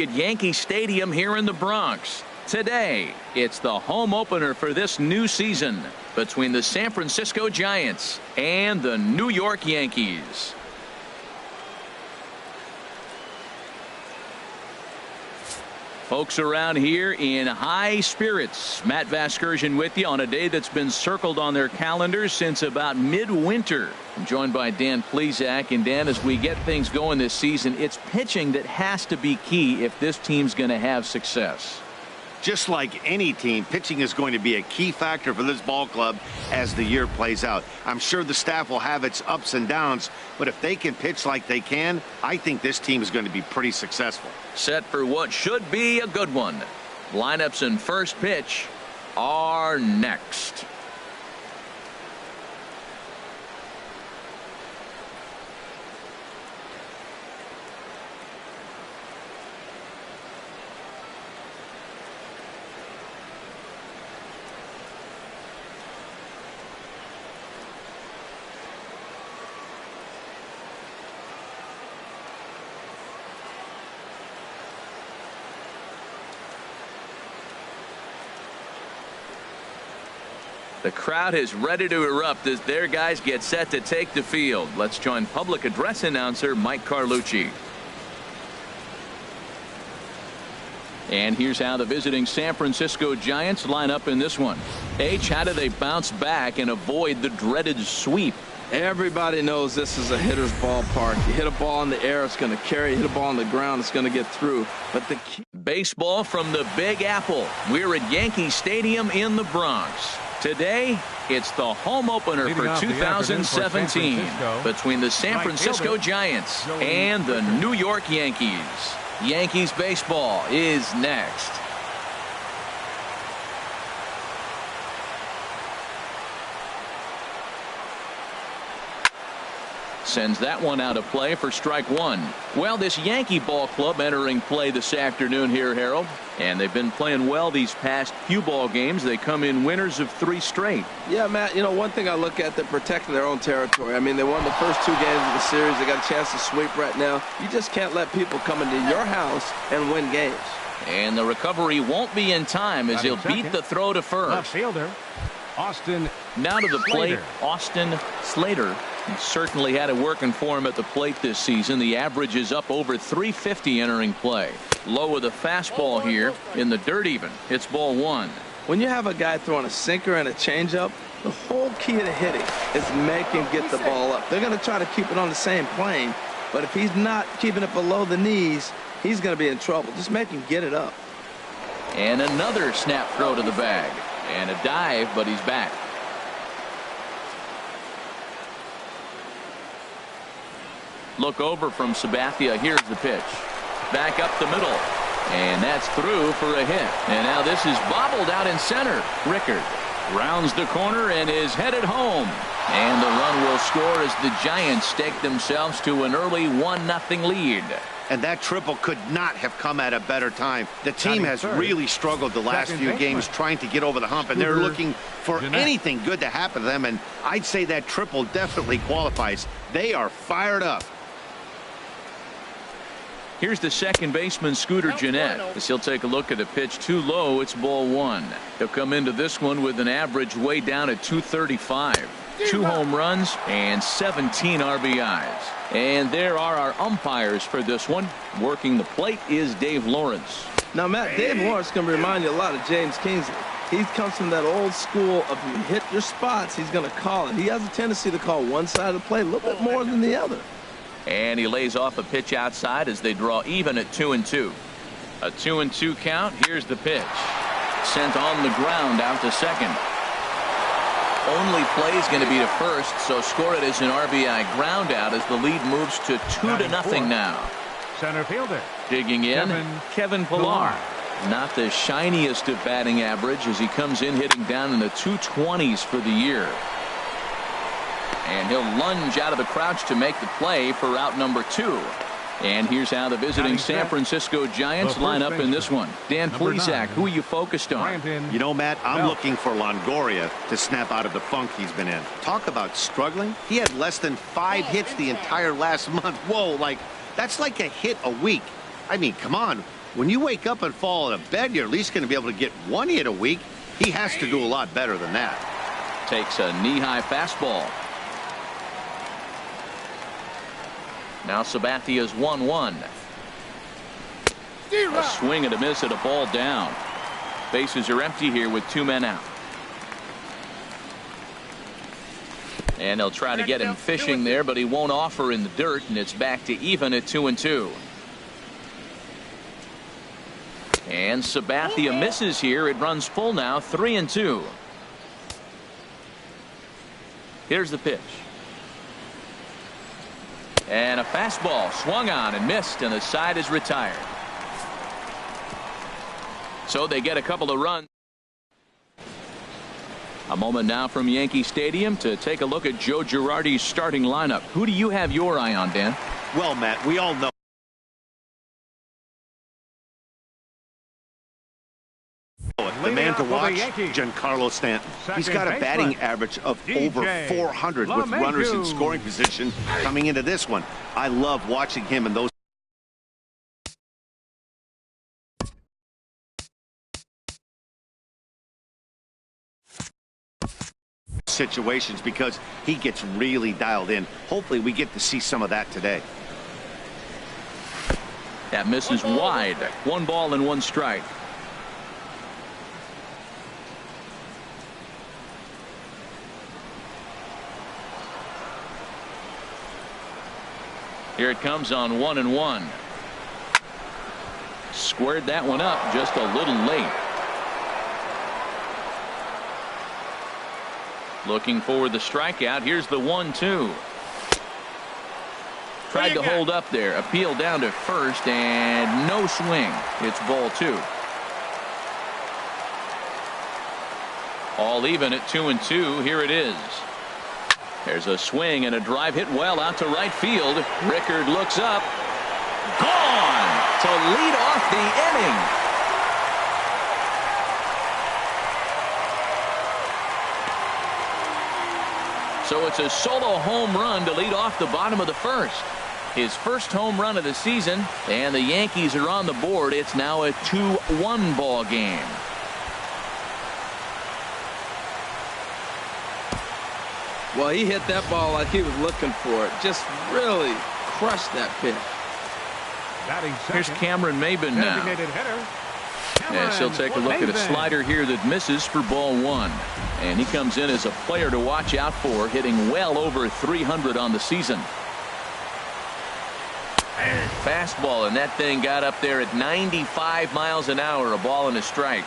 At Yankee Stadium here in the Bronx. Today, it's the home opener for this new season between the San Francisco Giants and the New York Yankees. Folks around here in high spirits. Matt Vasgersian with you on a day that's been circled on their calendars since about midwinter. I'm joined by Dan Plesac. And Dan, as we get things going this season, it's pitching that has to be key if this team's going to have success. Just like any team, pitching is going to be a key factor for this ball club as the year plays out. I'm sure the staff will have its ups and downs, but if they can pitch like they can, I think this team is going to be pretty successful. Set for what should be a good one. Lineups and first pitch are next. The crowd is ready to erupt as their guys get set to take the field. Let's join public address announcer Mike Carlucci. And here's how the visiting San Francisco Giants line up in this one. H, how do they bounce back and avoid the dreaded sweep? Everybody knows this is a hitter's ballpark. You hit a ball in the air, it's going to carry. Hit a ball on the ground, it's going to get through. But the key... Baseball from the Big Apple. We're at Yankee Stadium in the Bronx. Today, it's the home opener for 2017 between the San Francisco Giants and the New York Yankees. Yankees baseball is next. Sends that one out of play for strike one. Well, this Yankee ball club entering play this afternoon here, Harold. And they've been playing well these past few ball games. They come in winners of 3 straight. Yeah, Matt, you know, one thing I look at, they're protecting their own territory. I mean, they won the first 2 games of the series. They got a chance to sweep right now. You just can't let people come into your house and win games. And the recovery won't be in time as he'll beat the throw to first. Left fielder, Austin. Now to the plate, Slater. Austin Slater. He certainly had it working for him at the plate this season. The average is up over 350 entering play. Low with a fastball here in the dirt even. It's ball 1. When you have a guy throwing a sinker and a changeup, the whole key to hitting is make him get the ball up. They're going to try to keep it on the same plane, but if he's not keeping it below the knees, he's going to be in trouble. Just make him get it up. And another snap throw to the bag. And a dive, but he's back. Look over from Sabathia. Here's the pitch. Back up the middle. And that's through for a hit. And now this is bobbled out in center. Rickard rounds the corner and is headed home. And the run will score as the Giants stake themselves to an early 1-0 lead. And that triple could not have come at a better time. The team has really struggled the last few games trying to get over the hump, and they're looking for anything good to happen to them, and I'd say that triple definitely qualifies. They are fired up. Here's the second baseman, Scooter Gennett, as he'll take a look at a pitch too low. It's ball 1. He'll come into this one with an average way down at 235. 2 home runs and 17 RBIs. And there are our umpires for this one. Working the plate is Dave Lawrence. Now, Matt, Dave Lawrence can remind you a lot of James Kingsley. He comes from that old school of you hit your spots, he's going to call it. He has a tendency to call one side of the plate a little bit more than the other. And he lays off a pitch outside as they draw even at 2-2. A 2-2 count. Here's the pitch. Sent on the ground out to second. Only play is going to be to first, so score it as an RBI ground out as the lead moves to 2-0 now. Center fielder. Digging in, Kevin Pillar. Not the shiniest of batting average as he comes in hitting down in the 220s for the year. And he'll lunge out of the crouch to make the play for out number 2. And here's how the visiting San Francisco Giants line up in this one. Dan Plesac, who are you focused on? You know, Matt, I'm looking for Longoria to snap out of the funk he's been in. Talk about struggling. He had less than 5 hits the entire last month. Whoa, that's like a hit a week. I mean, come on. When you wake up and fall out of bed, you're at least going to be able to get 1 hit a week. He has to do a lot better than that. Takes a knee-high fastball. Now Sabathia's 1-1. A swing and a miss at a ball down. Bases are empty here with 2 men out. And they'll try to get him fishing there, but he won't offer in the dirt, and it's back to even at 2-2. And Sabathia misses here. It runs full now, 3-2. Here's the pitch. And a fastball swung on and missed, and the side is retired. So they get a couple of runs. A moment now from Yankee Stadium to take a look at Joe Girardi's starting lineup. Who do you have your eye on, Dan? Well, Matt, we all know the man to watch, Giancarlo Stanton. He's got a batting average of over 400 with runners in scoring position coming into this one. I love watching him in those situations because he gets really dialed in. Hopefully we get to see some of that today. That misses wide. 1 ball and 1 strike. Here it comes on 1-1. Squared that one up just a little late. Looking for the strikeout. Here's the 1-2. Tried to hold up there. Appeal down to first and no swing. It's ball 2. All even at 2-2. Here it is. There's a swing and a drive hit well out to right field. Rickard looks up. Gone to lead off the inning. So it's a solo home run to lead off the bottom of the first. His first home run of the season, and the Yankees are on the board. It's now a 2-1 ball game. Well, he hit that ball like he was looking for it. Just really crushed that pitch. Here's Cameron Maybin now. Yes, he'll take a look at a slider here that misses for ball 1. And he comes in as a player to watch out for, hitting well over 300 on the season. Fastball, and that thing got up there at 95 miles an hour, a ball and a strike.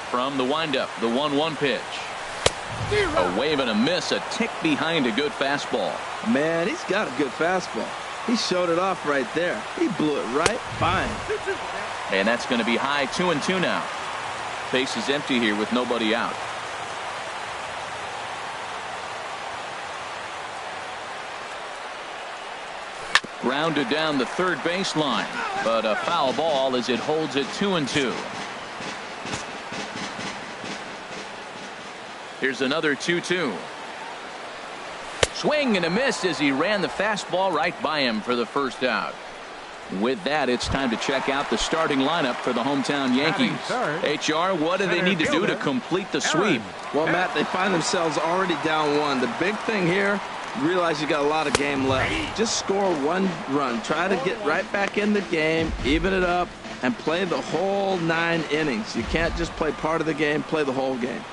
From the windup, the 1-1 pitch. A wave and a miss, a tick behind a good fastball. Man, he's got a good fastball. He showed it off right there. He blew it right fine. And that's going to be high, 2-2 now. Base is empty here with nobody out. Grounded down the third baseline, but a foul ball as it holds it 2-2. Here's another 2-2. Swing and a miss as he ran the fastball right by him for the first out. With that, it's time to check out the starting lineup for the hometown Yankees. HR, what do they need to do to complete the sweep? Well, Matt, they find themselves already down 1. The big thing here, realize you got a lot of game left. Just score 1 run. Try to get right back in the game, even it up, and play the whole 9 innings. You can't just play part of the game, play the whole game.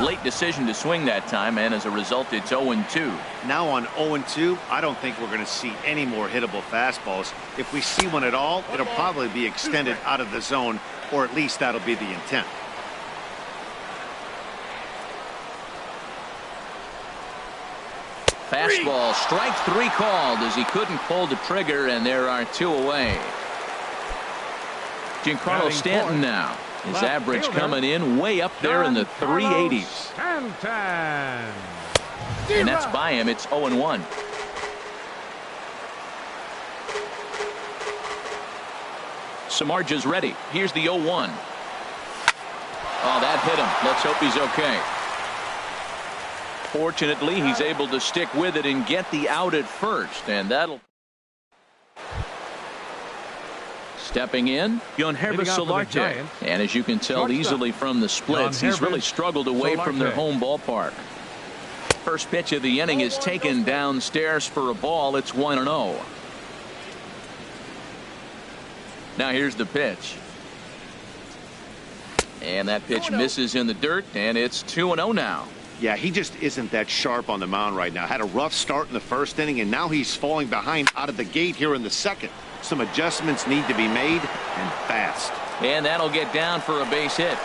Late decision to swing that time, and as a result, it's 0-2. Now on 0-2, I don't think we're going to see any more hittable fastballs. If we see one at all, it'll probably be extended out of the zone, or at least that'll be the intent. Fastball, strike 3 called as he couldn't pull the trigger, and there are 2 away. Giancarlo Stanton now. His average coming in way up there in the 380s. And that's by him. It's 0-1. Samardzija's ready. Here's the 0-1. Oh, that hit him. Let's hope he's okay. Fortunately, he's able to stick with it and get the out at first, and that'll. Stepping in, Herbert Solarte. And as you can tell easily from the splits, he's really struggled away from their home ballpark. First pitch of the inning is taken downstairs for a ball. It's 1-0. Now here's the pitch. And that pitch misses in the dirt, and it's 2-0 now. Yeah, he just isn't that sharp on the mound right now. Had a rough start in the first inning, and now he's falling behind out of the gate here in the second. Some adjustments need to be made, and fast. And that'll get down for a base hit.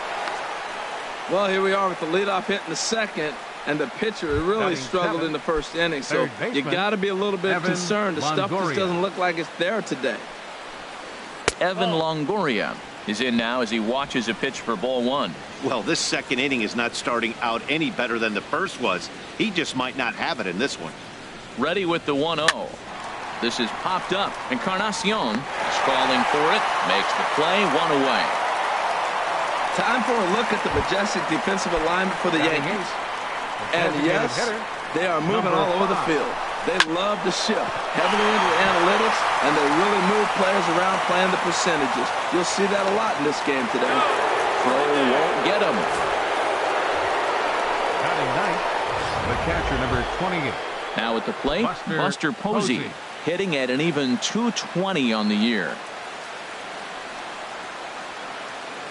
Well, here we are with the leadoff hit in the second, and the pitcher really struggled in the first inning. So you got to be a little bit concerned. The stuff just doesn't look like it's there today. Evan Longoria is in now as he watches a pitch for ball one. Well, this second inning is not starting out any better than the first was. He just might not have it in this one. Ready with the 1-0. This is popped up. Encarnacion is calling for it. Makes the play. One away. Time for a look at the majestic defensive alignment for the Yankees. And yes, they are moving all over the field. They love to shift heavily into the analytics, and they really move players around playing the percentages. You'll see that a lot in this game today. Throw won't get him. Batting ninth, the catcher, number 28. Now at the plate, Buster Posey, hitting at an even 220 on the year.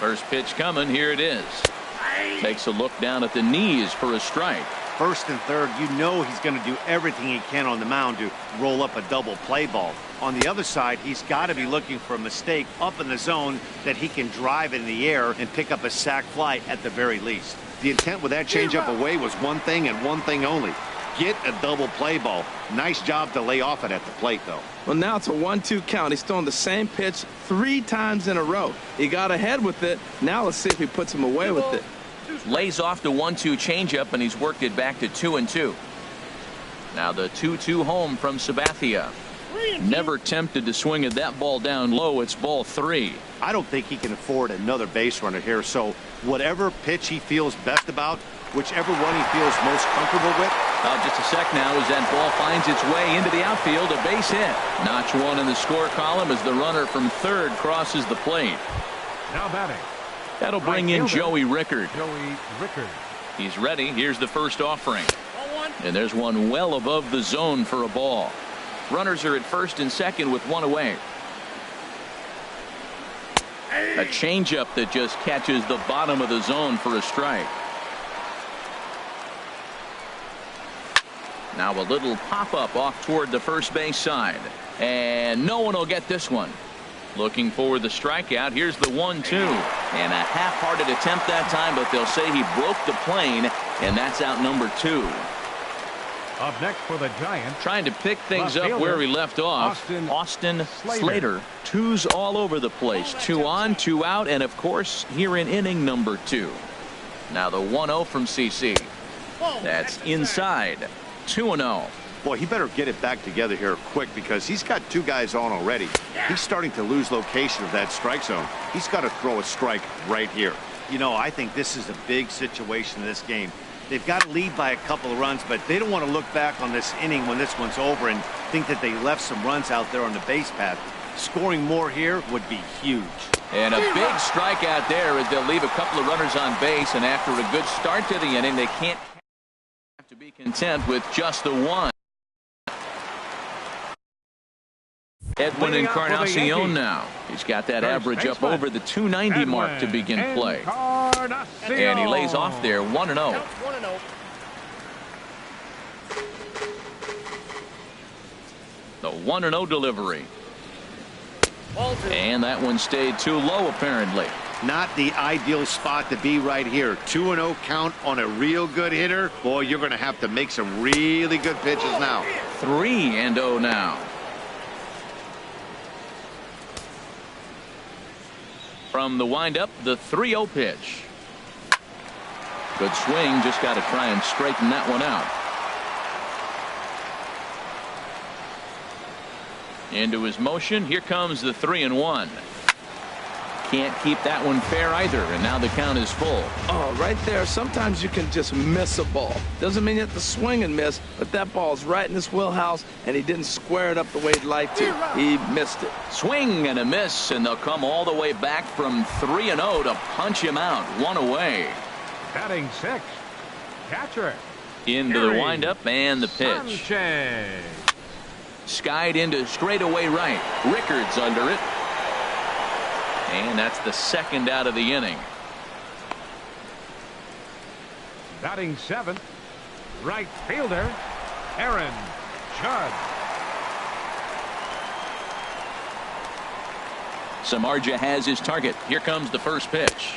First pitch coming. Here it is. Takes a look down at the knees for a strike. First and third, you know he's going to do everything he can on the mound to roll up a double play ball. On the other side, he's got to be looking for a mistake up in the zone that he can drive in the air and pick up a sac fly at the very least. The intent with that changeup away was one thing and one thing only. Get a double play ball. Nice job to lay off it at the plate, though. Well, now it's a 1-2 count. He's throwing the same pitch 3 times in a row. He got ahead with it. Now let's see if he puts him away with it. Lays off the 1-2 changeup, and he's worked it back to 2-2. Now the 2-2 home from Sabathia. Never tempted to swing at that ball down low. It's ball 3. I don't think he can afford another base runner here, so whatever pitch he feels best about, whichever one he feels most comfortable with. Just a sec now as that ball finds its way into the outfield. A base hit. Notch 1 in the score column as the runner from third crosses the plate. Now batting. That'll bring in Joey Rickard. Joey Rickard. He's ready. Here's the first offering. And there's one well above the zone for a ball. Runners are at first and second with one away. A changeup that just catches the bottom of the zone for a strike. Now a little pop-up off toward the first base side. And no one will get this one. Looking for the strikeout. Here's the 1-2. And a half-hearted attempt that time, but they'll say he broke the plane, and that's out number 2. Up next for the Giants. Trying to pick things up where he left off. Austin Slater. 2s all over the place. 2 on, 2 out, and of course here in inning number 2. Now the 1-0 from CC. That's inside. 2-0. Boy, he better get it back together here quick because he's got 2 guys on already. He's starting to lose location of that strike zone. He's got to throw a strike right here. You know, I think this is a big situation in this game. They've got to lead by a couple of runs, but they don't want to look back on this inning when this one's over and think that they left some runs out there on the base path. Scoring more here would be huge. And a big strikeout there as they'll leave a couple of runners on base, and after a good start to the inning, they can't have to be content with just the 1. Edwin Encarnacion now. He's got that average up over the 290 mark to begin play. And he lays off there. 1-0. The 1-0 delivery. And that one stayed too low apparently. Not the ideal spot to be right here. 2-0 count on a real good hitter. Boy, you're going to have to make some really good pitches now. 3-0 now. From the windup, the 3-0 pitch. Good swing, just got to try and straighten that one out. Into his motion, here comes the 3-1. Can't keep that one fair either, and now the count is full. Oh, right there. Sometimes you can just miss a ball. Doesn't mean you have to swing and miss, but that ball's right in his wheelhouse, and he didn't square it up the way he'd like to. He missed it. Swing and a miss, and they'll come all the way back from 3-0 to punch him out. One away. Batting 6th, catcher. Into the windup and the pitch. Sanchez. Skied into straightaway right. Rickards under it. And that's the second out of the inning. Batting 7th, right fielder, Aaron Judge. Samardzija has his target. Here comes the first pitch.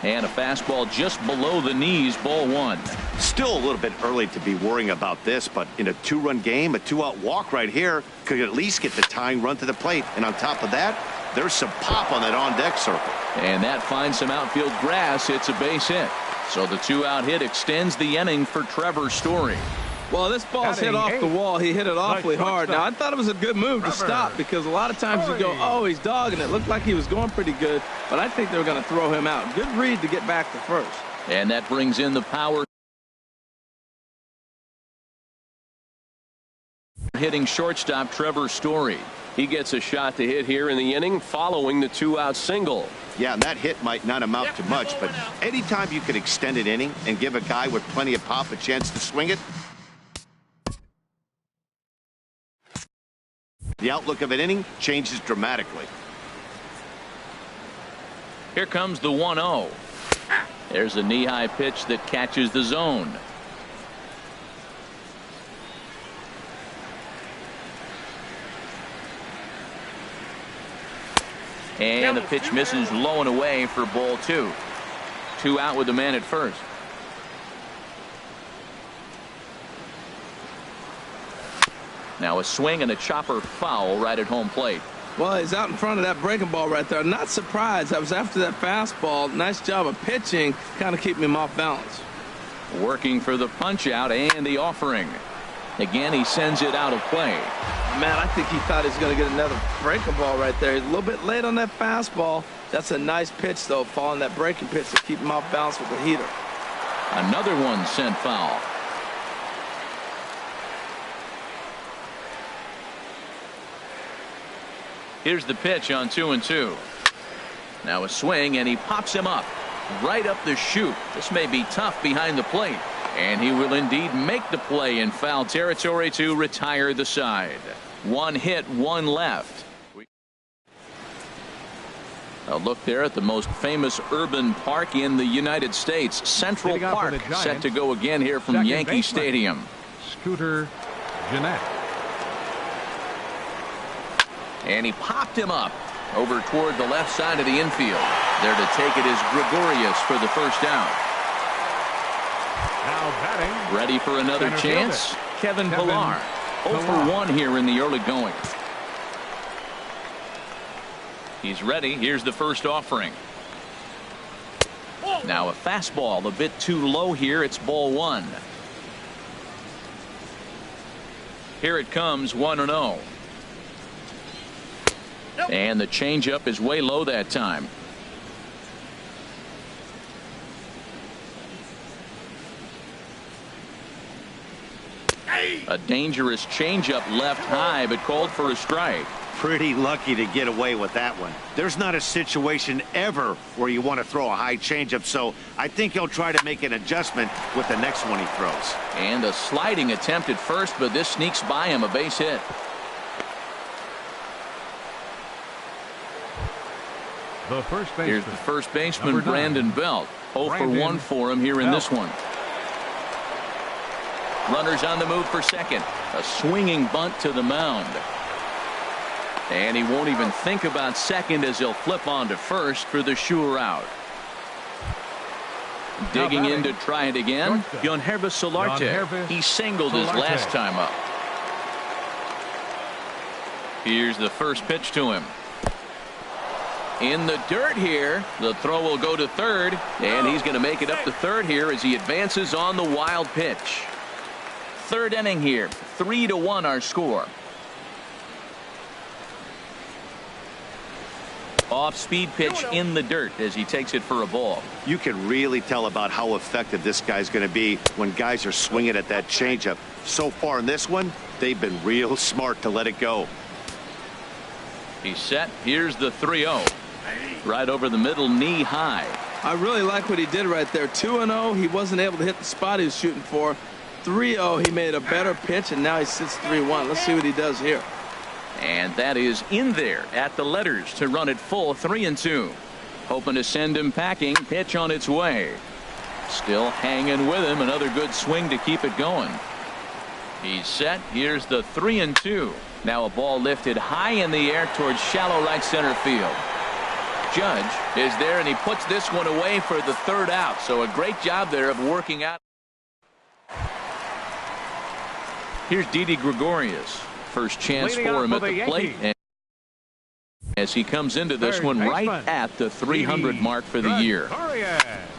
And a fastball just below the knees, ball 1. Still a little bit early to be worrying about this, but in a 2-run game, a 2-out walk right here could at least get the tying run to the plate. And on top of that, there's some pop on that on-deck circle. And that finds some outfield grass. It's a base hit. So the 2-out hit extends the inning for Trevor Story. Well, this ball's hit off the wall. He hit it awfully hard. Now, I thought it was a good move to stop because a lot of times you go, oh, he's dogging it. Looked like he was going pretty good, but I think they were going to throw him out. Good read to get back to first. And that brings in the power hitting shortstop Trevor Story. He gets a shot to hit here in the inning following the 2-out single. Yeah, and that hit might not amount to much, but anytime you can extend an inning and give a guy with plenty of pop a chance to swing it, the outlook of an inning changes dramatically. Here comes the 1-0. There's a knee-high pitch that catches the zone. And the pitch misses low and away for ball 2. 2 out with the man at first. Now a swing and a chopper foul right at home plate. Well, he's out in front of that breaking ball right there. Not surprised. That was after that fastball. Nice job of pitching, kind of keeping him off balance. Working for the punch out and the offering. Again, he sends it out of play. Man, I think he thought he was going to get another breaking ball right there. He's a little bit late on that fastball. That's a nice pitch, though, following that breaking pitch to keep him off balance with the heater. Another one sent foul. Here's the pitch on 2-2. Now a swing, and he pops him up. Right up the chute. This may be tough behind the plate. And he will indeed make the play in foul territory to retire the side. 1 hit, 1 left. A look there at the most famous urban park in the United States, Central Park, set to go again here from Yankee Stadium. Scooter Gennett. And he popped him up over toward the left side of the infield. There to take it is Gregorius for the first down. Now batting. Ready for another chance? Kevin Pillar. 0 for 1 here in the early going. He's ready. Here's the first offering. Now a fastball a bit too low here. It's ball 1. Here it comes, 1-0. And the changeup is way low that time. A dangerous changeup left high, but called for a strike. Pretty lucky to get away with that one. There's not a situation ever where you want to throw a high changeup, so I think he'll try to make an adjustment with the next one he throws. And a sliding attempt at first, but this sneaks by him, a base hit. The first baseman. Here's the first baseman, Brandon Belt. 0 for 1 for him here in this one. Runners on the move for second. A swinging bunt to the mound. And he won't even think about second as he'll flip on to first for the sure out. Digging in to try it again, Yonhervis Solarte. He singled his last time up. Here's the first pitch to him. In the dirt here. The throw will go to third, and he's going to make it up to third here as he advances on the wild pitch. Third inning here. 3-1 our score. Off-speed pitch in the dirt as he takes it for a ball. You can really tell about how effective this guy's going to be when guys are swinging at that changeup. So far in this one, they've been real smart to let it go. He's set. Here's the 3-0. Right over the middle, knee high. I really like what he did right there. 2-0. He wasn't able to hit the spot he was shooting for. 3-0. He made a better pitch, and now he sits 3-1. Let's see what he does here. And that is in there at the letters to run it full 3-2. Hoping to send him packing. Pitch on its way. Still hanging with him. Another good swing to keep it going. He's set. Here's the 3-2. Now a ball lifted high in the air towards shallow right center field. Judge is there, and he puts this one away for the third out. So a great job there of working out. Here's Didi Gregorius. First chance for him at the plate. And as he comes into this one right at the 300 mark for the year.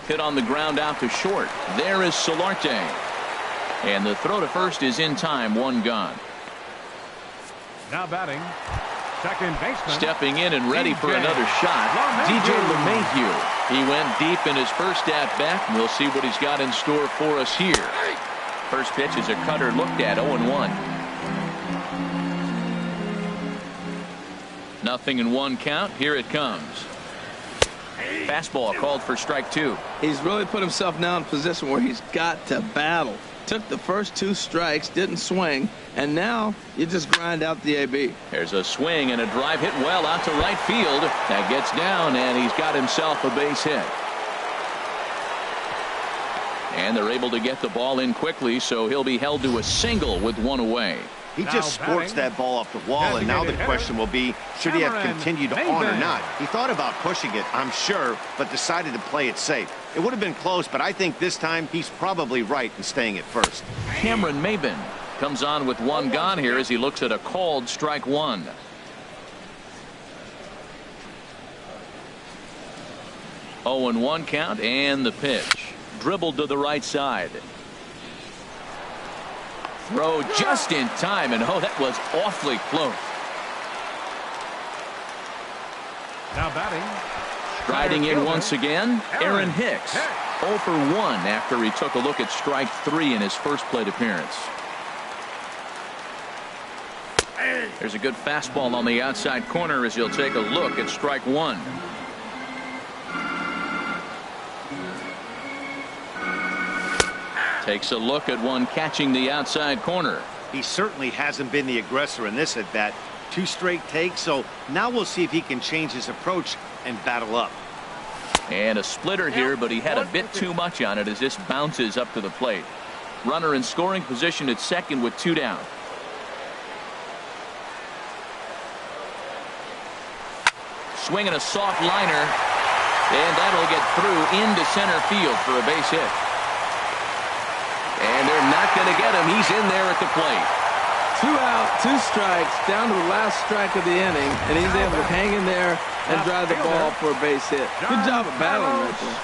Hit on the ground out to short. There is Solarte. And the throw to first is in time. One gone. Now batting, second baseman. Stepping in and ready for another shot. DJ LeMahieu. He went deep in his first at bat. We'll see what he's got in store for us here. First pitch is a cutter looked at. 0-1. 0-1 count. Here it comes. Fastball called for strike 2. He's really put himself now in a position where he's got to battle. Took the first 2 strikes, didn't swing, and now you just grind out the AB. There's a swing and a drive hit well out to right field. That gets down, and he's got himself a base hit. And they're able to get the ball in quickly, so he'll be held to a single with one away. He just sports that ball off the wall, and now the question will be, should he have continued on or not? He thought about pushing it, I'm sure, but decided to play it safe. It would have been close, but I think this time he's probably right in staying at first. Cameron Maybin comes on with one gone here as he looks at a called strike 1. Oh, and 1 count, and the pitch. Dribbled to the right side. Throw just in time, and oh, that was awfully close. Now batting. Striding in once again, Aaron Hicks. 0 for 1 after he took a look at strike 3 in his first plate appearance. There's a good fastball on the outside corner as he'll take a look at strike 1. Takes a look at one catching the outside corner. He certainly hasn't been the aggressor in this at bat. 2 straight takes, so now we'll see if he can change his approach and battle up. And a splitter here, but he had a bit too much on it as this bounces up to the plate. Runner in scoring position at second with 2 down. Swinging a soft liner, and that'll get through into center field for a base hit. And they're not going to get him. He's in there at the plate. 2 out, 2 strikes, down to the last strike of the inning, and he's able to hang in there and drive the ball for a base hit. Good job of battling right there.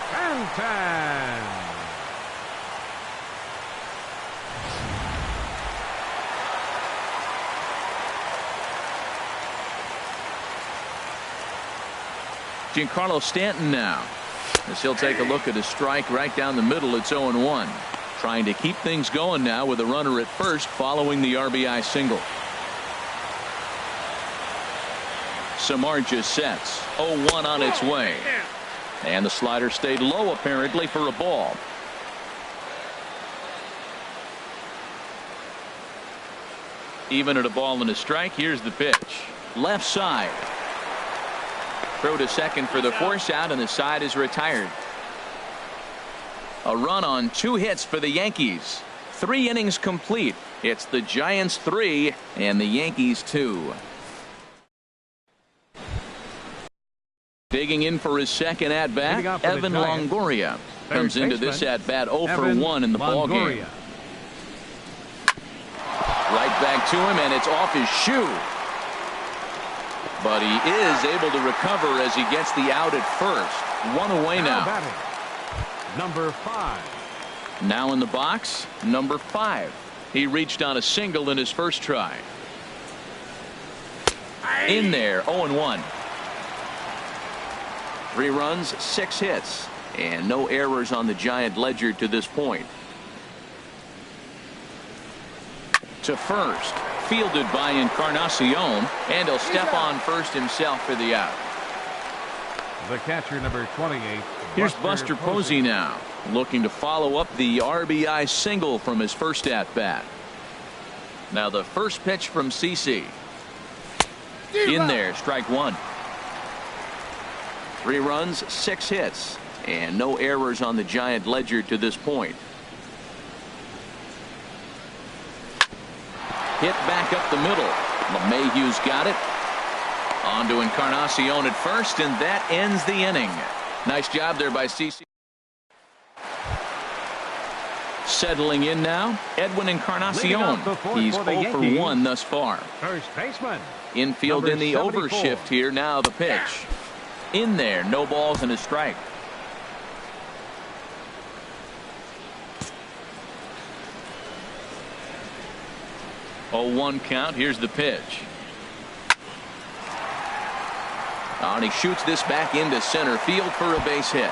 Giancarlo Stanton now, as he'll take a look at a strike right down the middle. It's 0-1. Trying to keep things going now with a runner at first following the RBI single. Samardzija sets. 0-1 on its way. And the slider stayed low apparently for a ball. Even at a ball and a strike. Here's the pitch. Left side. Throw to second for the force out, and the side is retired. A run on 2 hits for the Yankees. 3 innings complete. It's the Giants 3 and the Yankees 2. Digging in for his second at bat, Evan Longoria comes into this at bat 0 for 1 in the ball game. Right back to him, and it's off his shoe. But he is able to recover as he gets the out at first. 1 away now. Number 5. Now in the box, number 5. He reached on a single in his first try. In there, 0-1. 3 runs, 6 hits, and no errors on the Giant ledger to this point. To first, fielded by Encarnacion, and he'll step on first himself for the out. The catcher, number 28. Here's Buster Posey now, looking to follow up the RBI single from his first at bat. Now the first pitch from CC. In there, strike 1. 3 runs, 6 hits, and no errors on the Giant ledger to this point. Hit back up the middle. LeMahieu's got it. On to Encarnacion at first, and that ends the inning. Nice job there by CC. Settling in now, Edwin Encarnacion. He's 0 for 1 thus far. First baseman. Infield in the 74. overshift here. Now the pitch. In there, no balls and a strike. Oh, 1 count. Here's the pitch. And he shoots this back into center field for a base hit.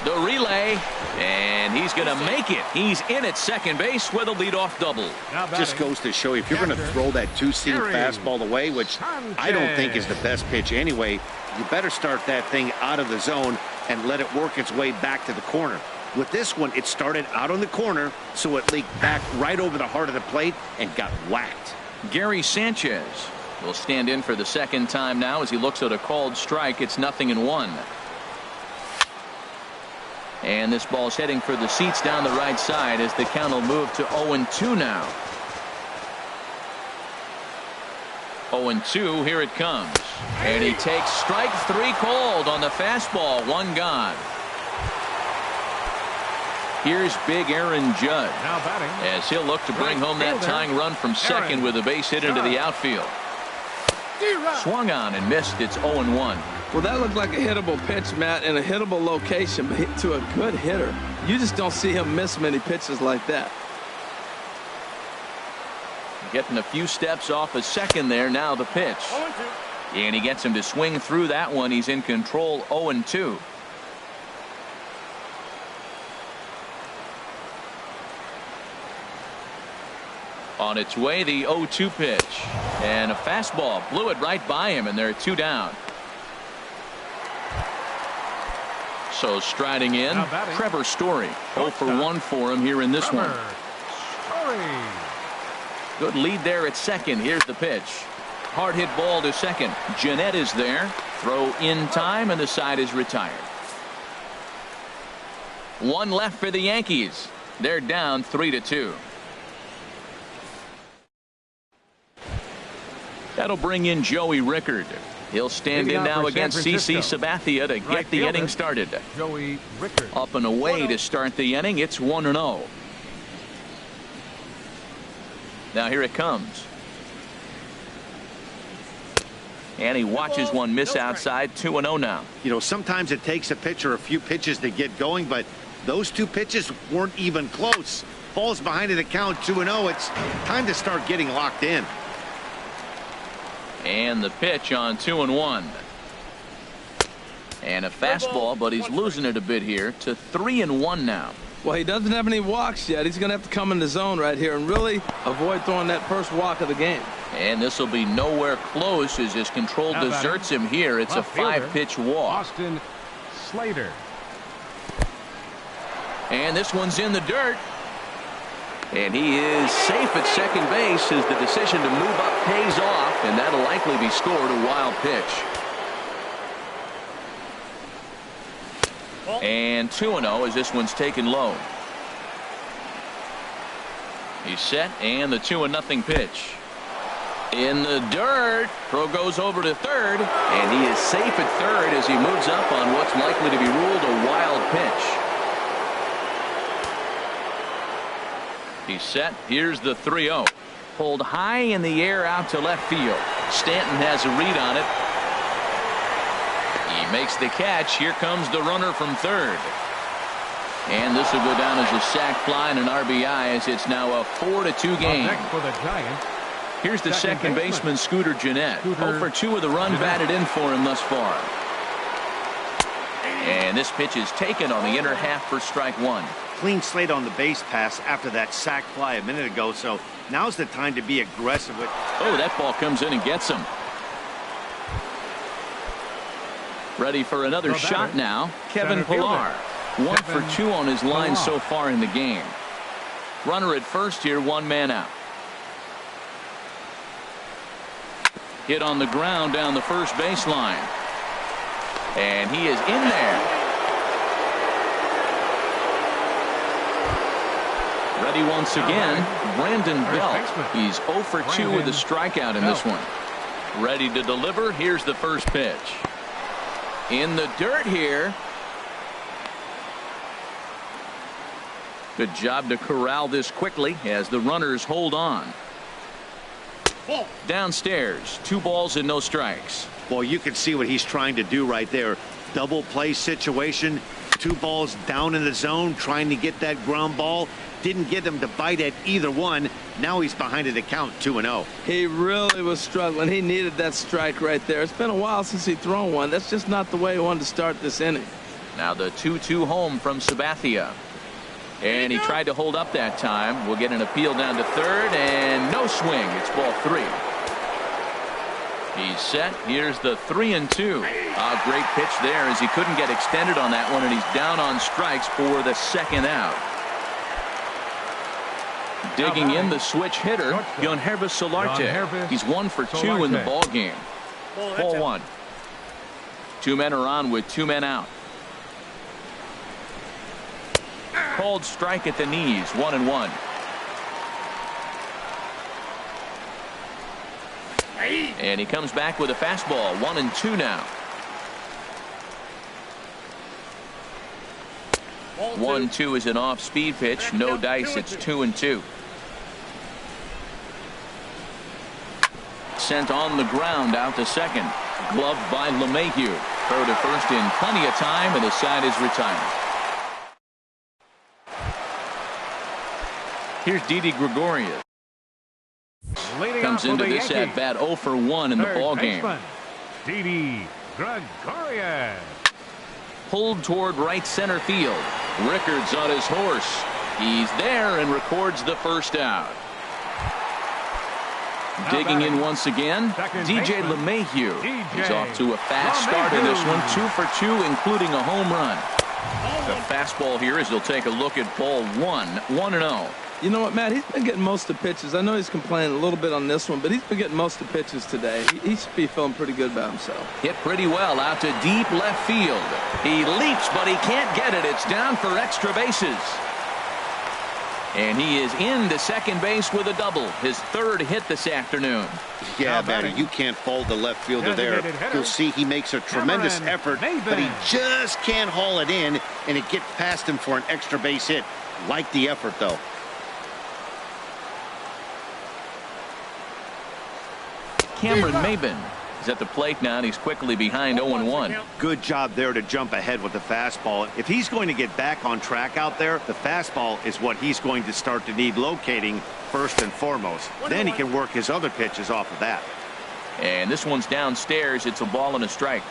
The relay, and he's going to make it. He's in at second base with a leadoff double. Just goes to show you, if you're going to throw that 2-seam fastball away, which I don't think is the best pitch anyway, you better start that thing out of the zone and let it work its way back to the corner. With this one, it started out on the corner, so it leaked back right over the heart of the plate and got whacked. Gary Sanchez will stand in for the second time now as he looks at a called strike. It's 0-1. And this ball's heading for the seats down the right side as the count will move to 0-2 now. 0-2, here it comes. And he takes strike 3 called on the fastball. 1 gone. Here's big Aaron Judge Now batting, as he'll look to bring home that tying run from second with a base hit into the outfield. Swung on and missed. It's 0-1. Well, that looked like a hittable pitch, Matt, in a hittable location, but hit to a good hitter. You just don't see him miss many pitches like that. Getting a few steps off a second there. Now the pitch. 0-2. And he gets him to swing through that one. He's in control. 0-2. On its way, the 0-2 pitch. And a fastball blew it right by him, and they're 2 down. So striding in, Trevor Story. 0 for 1 for him here in this one. Good lead there at second. Here's the pitch. Hard hit ball to second. Jeanette is there. Throw in time, and the side is retired. 1 left for the Yankees. They're down 3-2. That'll bring in Joey Rickard. He'll stand in now against CC Sabathia to get the inning started. Joey Rickard. Up and away to start the inning. It's 1-0. Now here it comes. And he watches one miss outside. 2-0 now. You know, sometimes it takes a pitcher a few pitches to get going, but those 2 pitches weren't even close. Falls behind in the count. 2-0. It's time to start getting locked in. And the pitch on 2-1. And a fastball, but he's losing it a bit here to 3-1 now. Well, he doesn't have any walks yet. He's going to have to come in the zone right here and really avoid throwing that first walk of the game. And this will be nowhere close as his control deserts him here. It's a 5-pitch walk. Austin Slater. And this one's in the dirt. And he is safe at second base as the decision to move up pays off, and that'll likely be scored. A wild pitch. And 2-0 as this one's taken low. He's set, and the 2-0 pitch. In the dirt. Throw goes over to third, and he is safe at third as he moves up on what's likely to be ruled a wild pitch. He's set. Here's the 3-0. Pulled high in the air out to left field. Stanton has a read on it. He makes the catch. Here comes the runner from third. And this will go down as a sac fly and an RBI as it's now a 4-2 game. Next for the Giants, Here's the second baseman, Scooter Gennett. 0 for 2 with a run batted in for him thus far. And this pitch is taken on the inner half for strike one. Clean slate on the base pass after that sac fly a minute ago, so now's the time to be aggressive with. Oh, that ball comes in and gets him. Ready for another shot now. Kevin Pillar. 1 for 2 on his line so far in the game. Runner at first here, 1 man out. Hit on the ground down the first baseline. And he is in there. Ready once again, Brandon Belt. He's 0 for 2 with a strikeout in this one. Ready to deliver. Here's the first pitch. In the dirt here. Good job to corral this quickly as the runners hold on. Downstairs, 2 balls and no strikes. Well, you can see what he's trying to do right there. Double play situation. 2 balls down in the zone, trying to get that ground ball. Didn't get him to bite at either one. Now he's behind it to count 2-0. He really was struggling. He needed that strike right there. It's been a while since he's thrown one. That's just not the way he wanted to start this inning. Now the 2-2 home from Sabathia. And he tried to hold up that time. We'll get an appeal down to third, and no swing. It's ball 3. He's set. Here's the 3-2. A great pitch there as he couldn't get extended on that one, and he's down on strikes for the second out. Digging in the switch hitter, Yonhervis Solarte. He's 1 for 2 in the ball game. Ball 1. 2 men are on with 2 men out. Called strike at the knees, 1-1. And he comes back with a fastball, 1-2 now. 1-2 is an off-speed pitch, no dice. It's 2-2. Sent on the ground out to second. Gloved by LeMahieu. Throw to first in plenty of time, and the side is retired. Here's Didi Gregorius. Comes into this at bat 0 for 1 in the ball game. Didi Gregorius. Pulled toward right center field. Rickards on his horse. He's there and records the first out. Digging in once again, DJ LeMahieu. He's off to a fast start in this one, 2 for 2, including a home run. The fastball here as he'll take a look at ball 1, 1-0. You know what, Matt? He's been getting most of the pitches. I know he's complaining a little bit on this one, but he's been getting most of the pitches today. He should be feeling pretty good about himself. Hit pretty well out to deep left field. He leaps, but he can't get it. It's down for extra bases. And he is into second base with a double. His 3rd hit this afternoon. Yeah, Matty, you can't fault the left fielder there. You'll see he makes a tremendous effort, but he just can't haul it in, and it gets past him for an extra base hit. Like the effort, though. Cameron Maben is at the plate now, and he's quickly behind 0-1. Good job there to jump ahead with the fastball. If he's going to get back on track out there, the fastball is what he's going to start to need locating first and foremost. Then he can work his other pitches off of that. And this one's downstairs. It's a ball and a strike.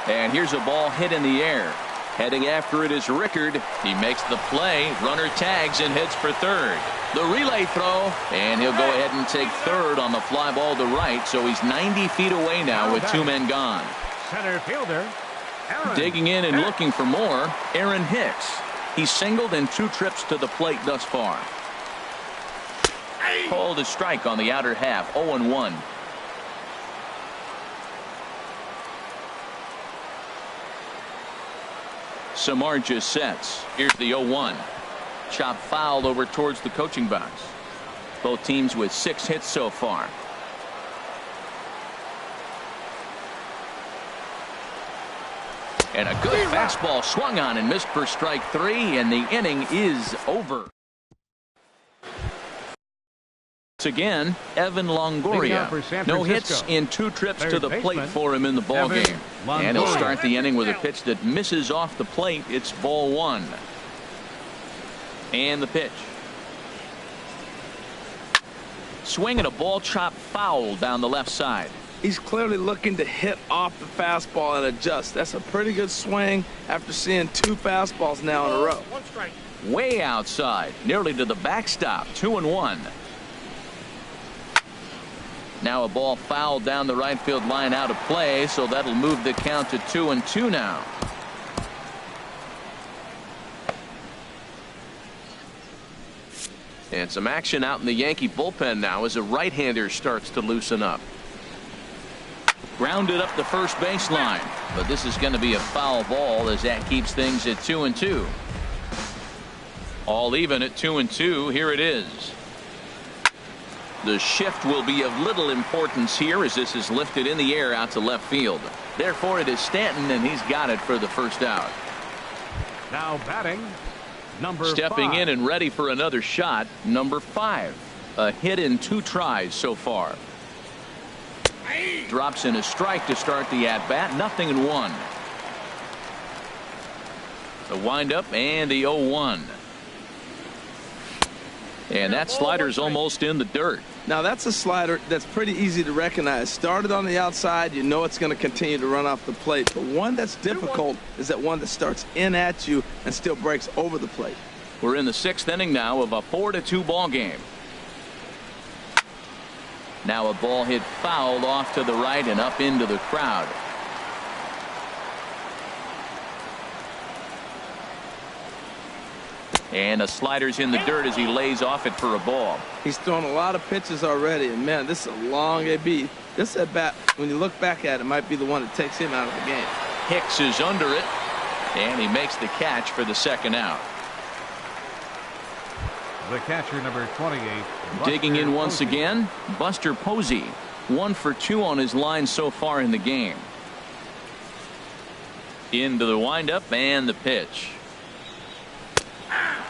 And here's a ball hit in the air. Heading after it is Rickard. He makes the play. Runner tags and heads for third. The relay throw, and he'll go ahead and take third on the fly ball to right. So he's 90 feet away now with 2 men gone. Center fielder. Digging in and looking for more, Aaron Hicks. He's singled in 2 trips to the plate thus far. Called a strike on the outer half, 0-1. Samardzija sets. Here's the 0-1. Chop fouled over towards the coaching box. Both teams with 6 hits so far. And a good fastball swung on and missed for strike 3, and the inning is over. Again, Evan Longoria. No hits in 2 trips to the plate for him in the ball game. And he'll start the inning with a pitch that misses off the plate. It's ball 1. And the pitch. Swing and a ball chopped foul down the left side. He's clearly looking to hit off the fastball and adjust. That's a pretty good swing after seeing 2 fastballs now in a row. 1 strike. Way outside, nearly to the backstop. 2-1. Now a ball fouled down the right field line out of play, so that'll move the count to 2-2 now. And some action out in the Yankee bullpen now as a right-hander starts to loosen up. Grounded up the first baseline, but this is going to be a foul ball as that keeps things at 2-2. All even at 2-2. Here it is. The shift will be of little importance here as this is lifted in the air out to left field. Therefore it is Stanton, and he's got it for the first out. Now batting, number Stepping 5. in and ready for another shot, number 5. A hit in 2 tries so far. Drops in a strike to start the at-bat. 0-1. The windup and the 0-1. And that slider's almost in the dirt. Now that's a slider that's pretty easy to recognize. Started on the outside, you know it's going to continue to run off the plate. But one that's difficult is that one that starts in at you and still breaks over the plate. We're in the 6th inning now of a 4-2 ball game. Now a ball hit foul off to the right and up into the crowd. And a slider's in the dirt as he lays off it for a ball. He's thrown a lot of pitches already, and man, this is a long AB. This at bat, when you look back at it, might be the one that takes him out of the game. Hicks is under it, and he makes the catch for the 2nd out. The catcher, number 28. Digging in once Posey. again, Buster Posey. 1 for 2 on his line so far in the game. Into the windup and the pitch.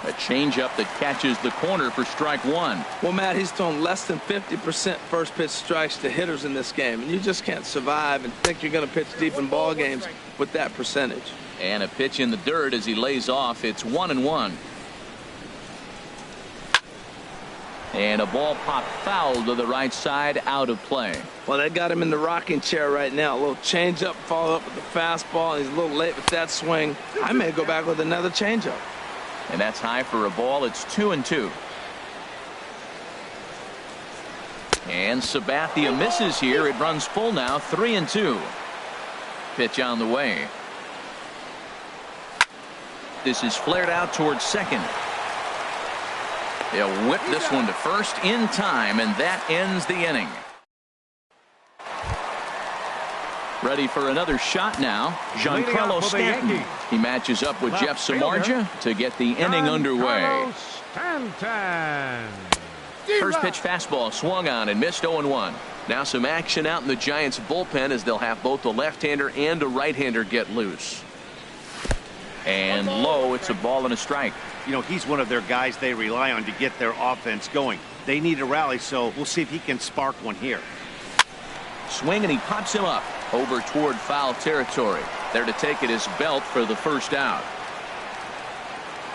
A changeup that catches the corner for strike 1. Well, Matt, he's thrown less than 50% first pitch strikes to hitters in this game, and you just can't survive and think you're going to pitch deep in ball games with that percentage. And a pitch in the dirt as he lays off. It's 1-1. And a ball popped foul to the right side, out of play. Well, they got him in the rocking chair right now. A little changeup, follow up with the fastball. He's a little late with that swing. I may go back with another changeup. And that's high for a ball. It's 2-2. And Sabathia misses here. It runs full now. 3-2. Pitch on the way. This is flared out towards second. They'll whip this one to first in time, and that ends the inning. Ready for another shot now, Giancarlo Stanton. He matches up with Jeff Samardzija to get the inning underway. First pitch fastball swung on and missed. 0-1. Now some action out in the Giants bullpen as they'll have both a left-hander and a right-hander get loose. And low, it's a ball and a strike. You know, he's one of their guys they rely on to get their offense going. They need a rally, so we'll see if he can spark one here. Swing, and he pops him up over toward foul territory. There to take it is Belt for the first out.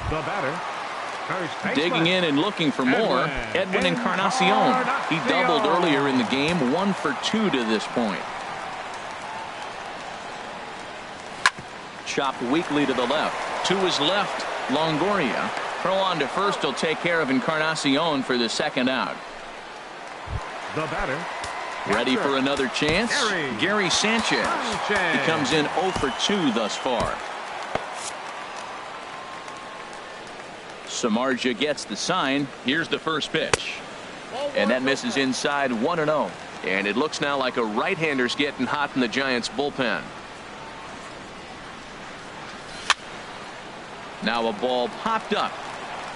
The batter. Digging in and looking for more, Edwin Encarnacion. He doubled earlier in the game, 1 for 2 to this point. Chopped weakly to the left. To his left, Longoria. Throw on to first will take care of Encarnacion for the 2nd out. The batter. Ready for another chance? Gary Sanchez. He comes in 0 for 2 thus far. Samardzija gets the sign. Here's the first pitch. And that misses inside. 1-0. And it looks now like a right-hander's getting hot in the Giants bullpen. Now a ball popped up,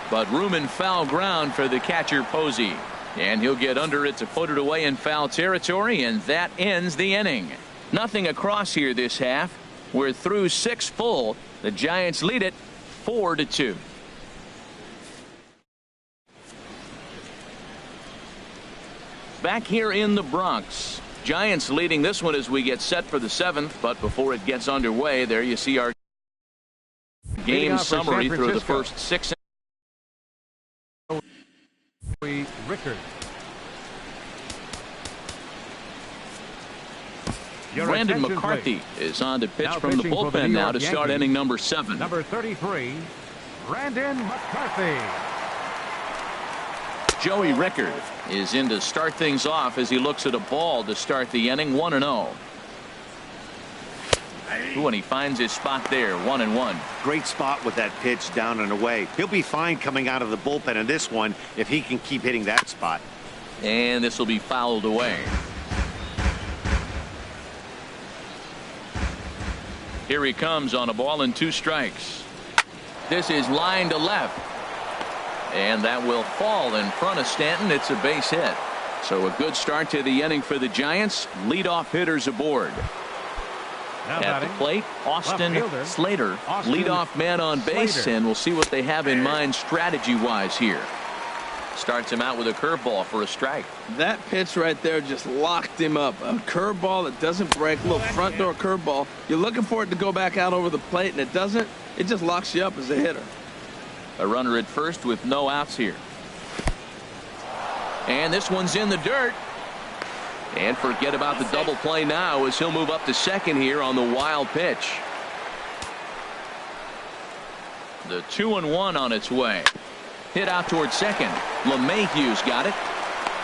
but room and foul ground for the catcher Posey. And he'll get under it to put it away in foul territory, and that ends the inning. Nothing across here this half. We're through 6 full. The Giants lead it 4-2. Back here in the Bronx, Giants leading this one as we get set for the 7th, but before it gets underway, there you see our game summary through the first 6 Rickard. Brandon McCarthy is on to pitch from the bullpen now to start inning number 7. Number 33, Brandon McCarthy. Joey Rickard is in to start things off as he looks at a ball to start the inning. 1-0. And he finds his spot there. 1-1. Great spot with that pitch down and away. He'll be fine coming out of the bullpen in this one if he can keep hitting that spot. And this will be fouled away. Here he comes on a ball and 2 strikes. This is line to left. And that will fall in front of Stanton. It's a base hit. So a good start to the inning for the Giants. Leadoff hitters aboard. At the plate, Austin Slater, leadoff man on base, and we'll see what they have in mind strategy-wise here. Starts him out with a curveball for a strike. That pitch right there just locked him up. A curveball that doesn't break, a little front door curveball. You're looking for it to go back out over the plate, and it doesn't. It just locks you up as a hitter. A runner at first with no outs here. And this one's in the dirt. And forget about the double play now as he'll move up to second here on the wild pitch. The 2-1 on its way. Hit out towards second. LeMahieu's got it.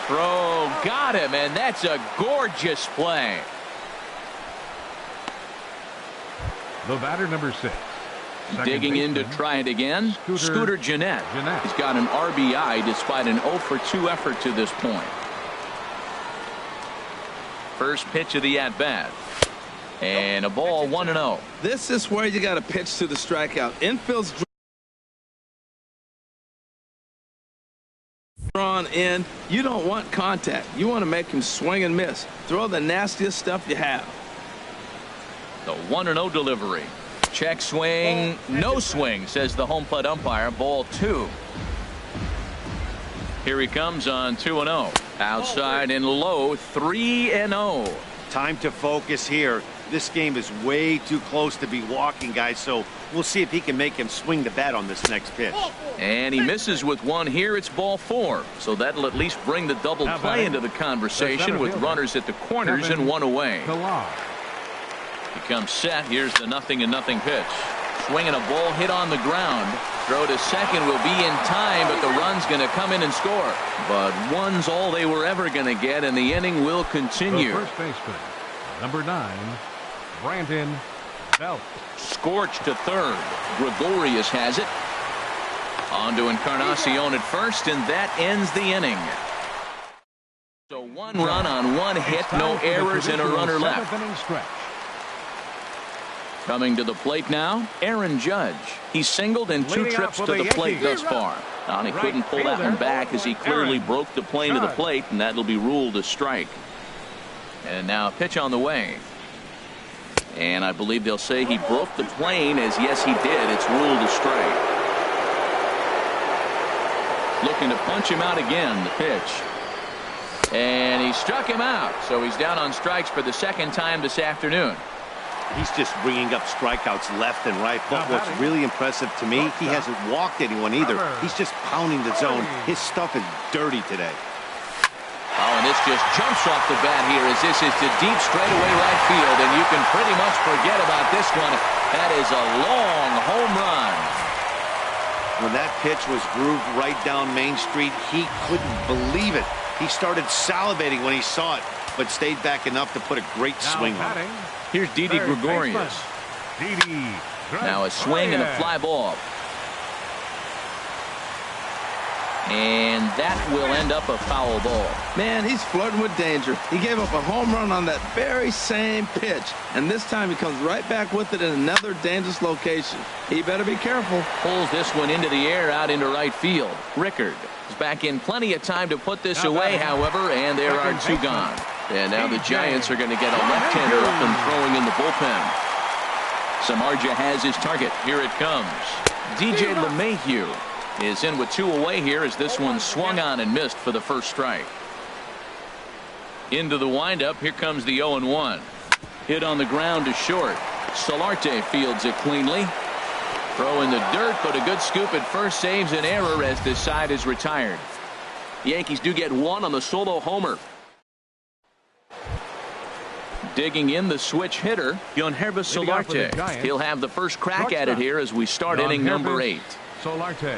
Throw got him, and that's a gorgeous play. The batter, number 6. Digging in to try it again. Scooter Gennett. He's got an RBI despite an 0-for-2 effort to this point. First pitch of the at-bat. And a ball. 1-0. This is where you got to pitch to the strikeout. Infield's drawn in. You don't want contact. You want to make him swing and miss. Throw the nastiest stuff you have. The 1-0 delivery. Check swing. No swing, says the home plate umpire. Ball 2. Here he comes on 2-0. Outside and low. 3-0. Time to focus here. This game is way too close to be walking, guys, so we'll see if he can make him swing the bat on this next pitch. And he misses with one here. It's ball 4. So that'll at least bring the double play into the conversation with runners at the corners and 1 away. He comes set. Here's the 0-0 pitch. Swinging a ball hit on the ground. Throw to second will be in time, but the run's going to come in and score. But one's all they were ever going to get, and the inning will continue. The first baseman, number 9, Brandon Belt. Scorched to third. Gregorius has it. On to Encarnacion at first, and that ends the inning. So 1 run on 1 hit, no errors, and a runner left. Coming to the plate now, Aaron Judge. He singled in 2 trips to the plate thus far. And he couldn't pull that one back as he clearly broke the plane to the plate, and that'll be ruled a strike. And now a pitch on the way. And I believe they'll say he broke the plane, as yes he did. It's ruled a strike. Looking to punch him out again, the pitch. And he struck him out. So he's down on strikes for the 2nd time this afternoon. He's just bringing up strikeouts left and right. But what's really impressive to me, he hasn't walked anyone either. He's just pounding the zone. His stuff is dirty today. Oh, and this just jumps off the bat here as this is to deep straightaway right field. And you can pretty much forget about this one. That is a long home run. When that pitch was grooved right down Main Street, he couldn't believe it. He started salivating when he saw it, but stayed back enough to put a great swing on it. Here's Didi Gregorius. Now a swing and a fly ball. And that will end up a foul ball. Man, he's flirting with danger. He gave up a home run on that very same pitch. And this time he comes right back with it in another dangerous location. He better be careful. Pulls this one into the air out into right field. Rickard is back in plenty of time to put this away, however, and there are 2 gone. And now the Giants are going to get a left-hander up and throwing in the bullpen. Samardzija has his target. Here it comes. DJ LeMahieu is in with 2 away here as this one swung on and missed for the first strike. Into the windup. Here comes the 0-1. Hit on the ground to short. Solarte fields it cleanly. Throw in the dirt, but a good scoop at first saves an error as this side is retired. The Yankees do get one on the solo homer. Digging in the switch hitter, Yohannes Solarte. He'll have the first crack at it here as we start inning number 8. Solarte.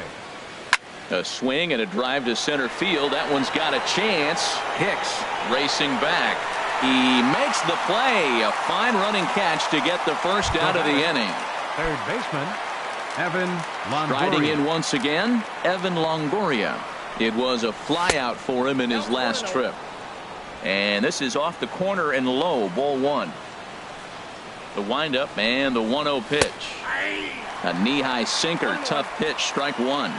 A swing and a drive to center field. That one's got a chance. Hicks racing back. He makes the play. A fine running catch to get the first out of the inning. Third baseman, Evan Longoria. Riding in once again, Evan Longoria. It was a flyout for him in his last trip. And this is off the corner and low, ball 1. The windup and the 1-0 pitch. A knee-high sinker, tough pitch, strike 1.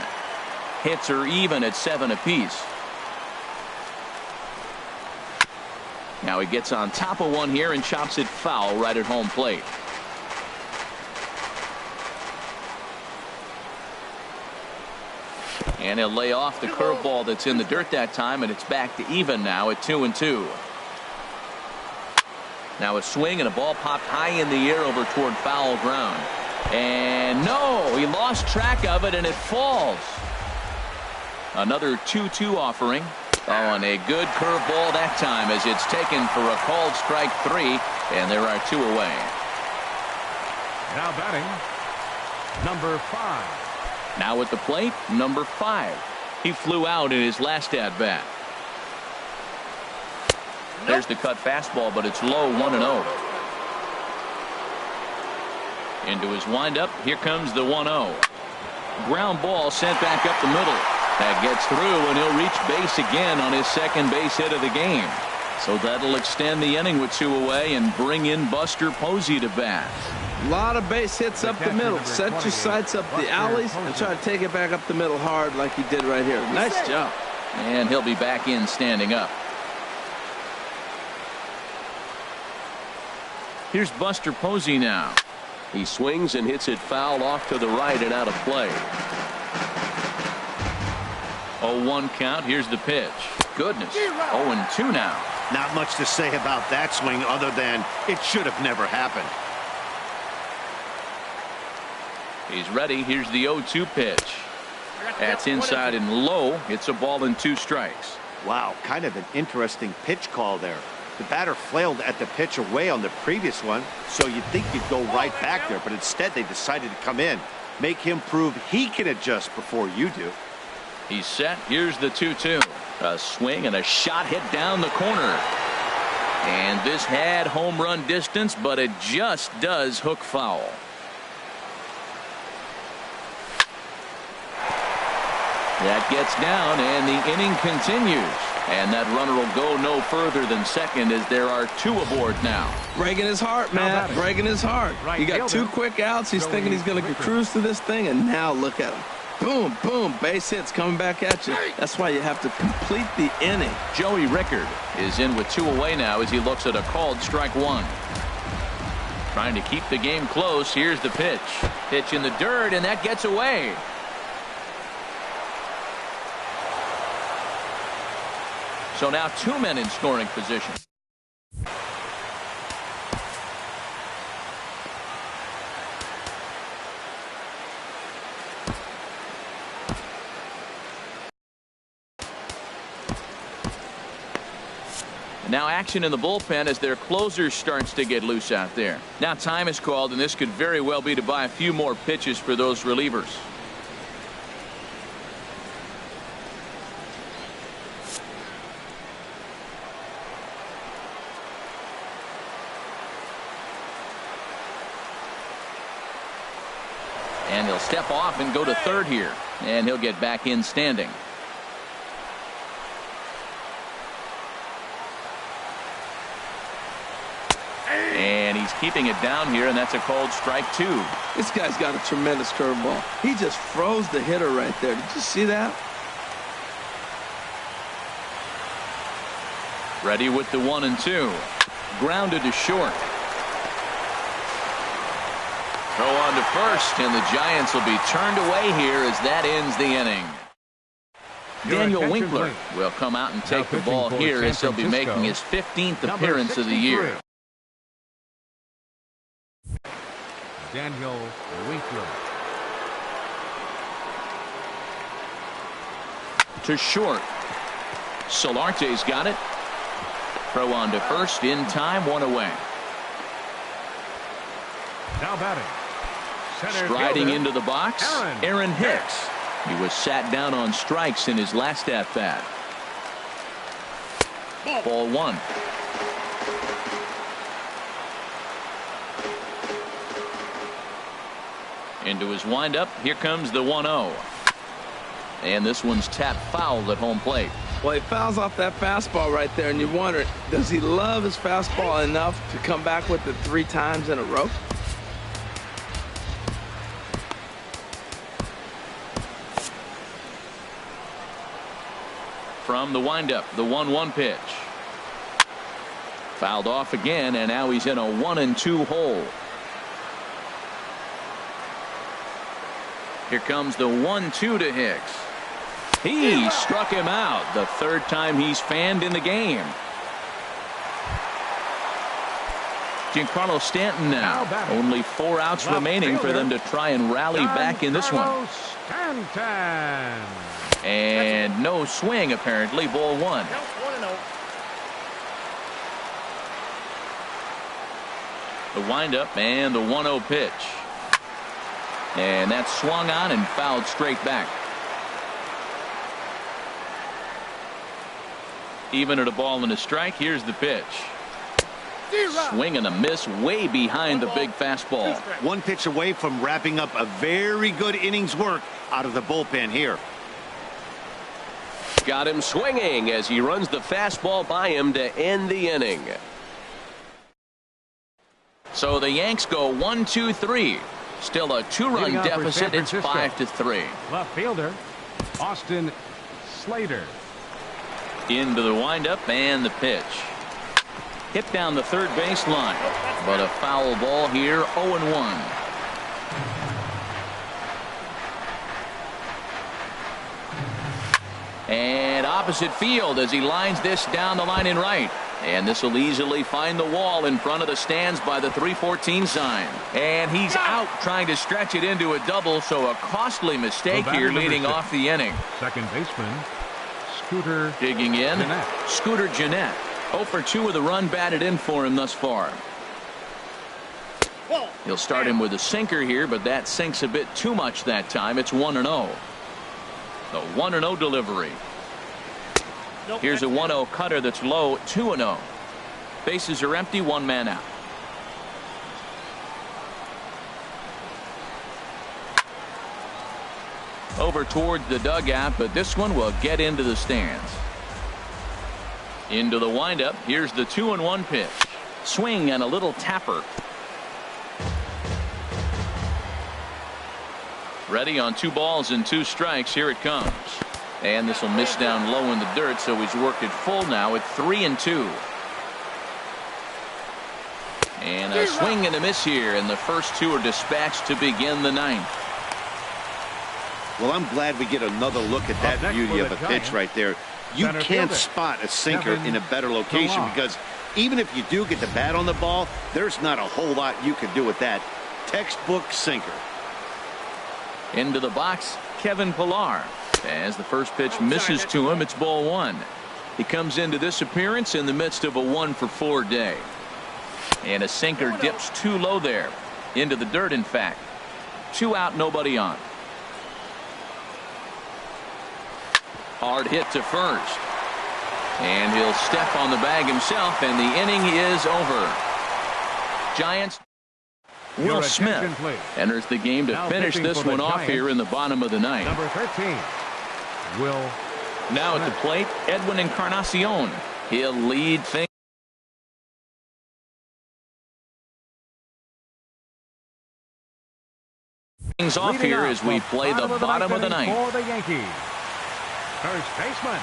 Hits are even at 7 apiece. Now he gets on top of one here and chops it foul right at home plate. And he'll lay off the curveball that's in the dirt that time, and it's back to even now at 2-2. Now a swing and a ball popped high in the air over toward foul ground. And no, he lost track of it and it falls. Another 2-2 offering. Oh, and a good curveball that time as it's taken for a called strike 3, and there are 2 away. Now batting, number 5. Now at the plate, number 5. He flew out in his last at-bat. There's the cut fastball, but it's low, 1-0. Into his windup, here comes the 1-0. Ground ball sent back up the middle. That gets through, and he'll reach base again on his second base hit of the game. So that'll extend the inning with 2 away and bring in Buster Posey to bat. A lot of base hits up the middle. Set your sights up the alleys and try to take it back up the middle hard like he did right here. Nice job. And he'll be back in standing up. Here's Buster Posey now. He swings and hits it foul off to the right and out of play. 0-1 count. Here's the pitch. Goodness. 0-2 now. Not much to say about that swing other than it should have never happened. He's ready. Here's the 0-2 pitch. That's inside and low. It's a ball and 2 strikes. Wow, kind of an interesting pitch call there. The batter flailed at the pitch away on the previous one, so you'd think you'd go right back there, but instead they decided to come in, make him prove he can adjust before you do. He's set. Here's the 2-2. A swing and a shot hit down the corner. And this had home run distance, but it just does hook foul. That gets down, and the inning continues. And that runner will go no further than second as there are 2 aboard now. Breaking his heart, man. Breaking his heart. He got 2 quick outs. He's thinking he's going to cruise through this thing, and now look at him. Boom, boom, base hits coming back at you. That's why you have to complete the inning. Joey Rickard is in with 2 away now as he looks at a called strike 1. Trying to keep the game close. Here's the pitch. Pitch in the dirt, and that gets away. So now 2 men in scoring position. Now action in the bullpen as their closer starts to get loose out there. Now time is called, and this could very well be to buy a few more pitches for those relievers. And he'll step off and go to third here. And he'll get back in standing. And he's keeping it down here, and that's a called strike 2. This guy's got a tremendous curveball. He just froze the hitter right there. Did you see that? Ready with the 1-2. Grounded to short. Throw on to first, and the Giants will be turned away here as that ends the inning. Daniel Winkler will come out and take the ball here as he'll be making his 15th appearance of the year. Daniel Winkler. to short. Solarte's got it. Throw on to first in time, 1 away. Now batting. Striding into the box, Aaron Hicks. He was sat down on strikes in his last at-bat. Ball 1. Into his windup. Here comes the 1-0. And this one's tapped foul at home plate. Well, he fouls off that fastball right there, and you wonder, does he love his fastball enough to come back with it 3 times in a row? From the windup, the 1-1 pitch. Fouled off again, and now he's in a 1-2 hole. Here comes the 1-2 to Hicks. He struck him out, the 3rd time he's fanned in the game. Giancarlo Stanton now. Only 4 outs remaining for them to try and rally back in this one. And no swing, apparently. Ball 1. The windup and the 1-0 pitch. And that's swung on and fouled straight back. Even at a ball and a strike. Here's the pitch. Swing and a miss way behind the big fastball. 1 pitch away from wrapping up a very good innings work out of the bullpen here. Got him swinging as he runs the fastball by him to end the inning. So the Yanks go 1-2-3. Still a 2-run deficit. It's 5-3. Left fielder Austin Slater. Into the windup and the pitch. Hit down the 3rd baseline, but a foul ball here. 0-1. And opposite field as he lines this down the line in right. And this will easily find the wall in front of the stands by the 314 sign. And he's out trying to stretch it into a double, so a costly mistake here leading off the inning. Second baseman Scooter digging in. Jeanette. Scooter Jeanette. 0 for 2 with a run batted in for him thus far. He'll start him with a sinker here, but that sinks a bit too much that time. It's 1-0. The 1-0 delivery. Here's a 1-0 cutter that's low. 2-0. Bases are empty. 1 man out. Over towards the dugout, but this one will get into the stands. Into the windup. Here's the 2-1 pitch. Swing and a little tapper. Ready on 2 balls and 2 strikes. Here it comes. And this will miss down low in the dirt, so he's worked it full now at 3-2. And a swing and a miss here, and the first 2 are dispatched to begin the 9th. Well, I'm glad we get another look at that beauty of a pitch right there. You can't spot a sinker in a better location because even if you do get the bat on the ball, there's not a whole lot you can do with that. Textbook sinker. Into the box, Kevin Pillar. As the first pitch misses to him, it's ball 1. He comes into this appearance in the midst of a 1 for 4 day. And a sinker dips too low there. Into the dirt, in fact. 2 out, nobody on. Hard hit to first. And he'll step on the bag himself, and the inning is over. Giants. Will Smith enters the game to finish this one off here in the bottom of the 9th. Number 13, Will. Now at the plate, Edwin Encarnacion. He'll lead things off here as we play the bottom of the 9th. For the Yankees, first baseman,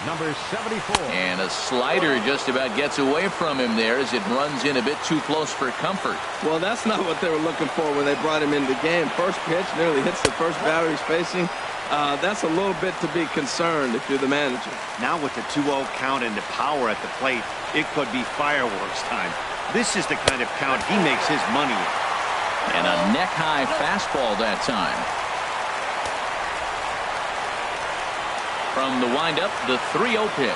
number 74. And a slider just about gets away from him there as it runs in a bit too close for comfort. Well, that's not what they were looking for when they brought him in the game. First pitch nearly hits the first batter he's facing. That's a little bit to be concerned if you're the manager. Now with the 2-0 count and the power at the plate, it could be fireworks time. This is the kind of count he makes his money in. And a neck-high fastball that time. From the windup, the 3-0 pitch.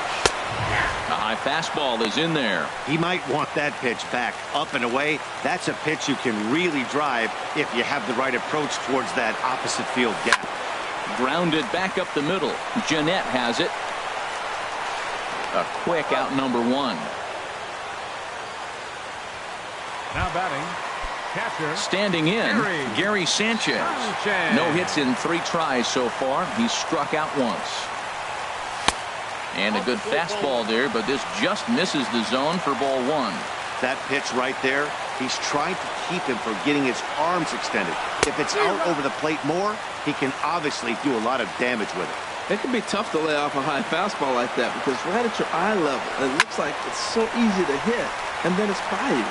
A high fastball is in there. He might want that pitch back, up and away. That's a pitch you can really drive if you have the right approach towards that opposite field gap. Grounded back up the middle. Jeanette has it. A quick out number 1. Now batting, catcher. Standing in, Gary Sanchez. No hits in 3 tries so far. He's struck out once. And a good fastball there, but this just misses the zone for ball 1. That pitch right there, he's trying to keep him from getting his arms extended. If it's out over the plate more, he can obviously do a lot of damage with it. It can be tough to lay off a high fastball like that because right at your eye level, it looks like it's so easy to hit, and then it's by you.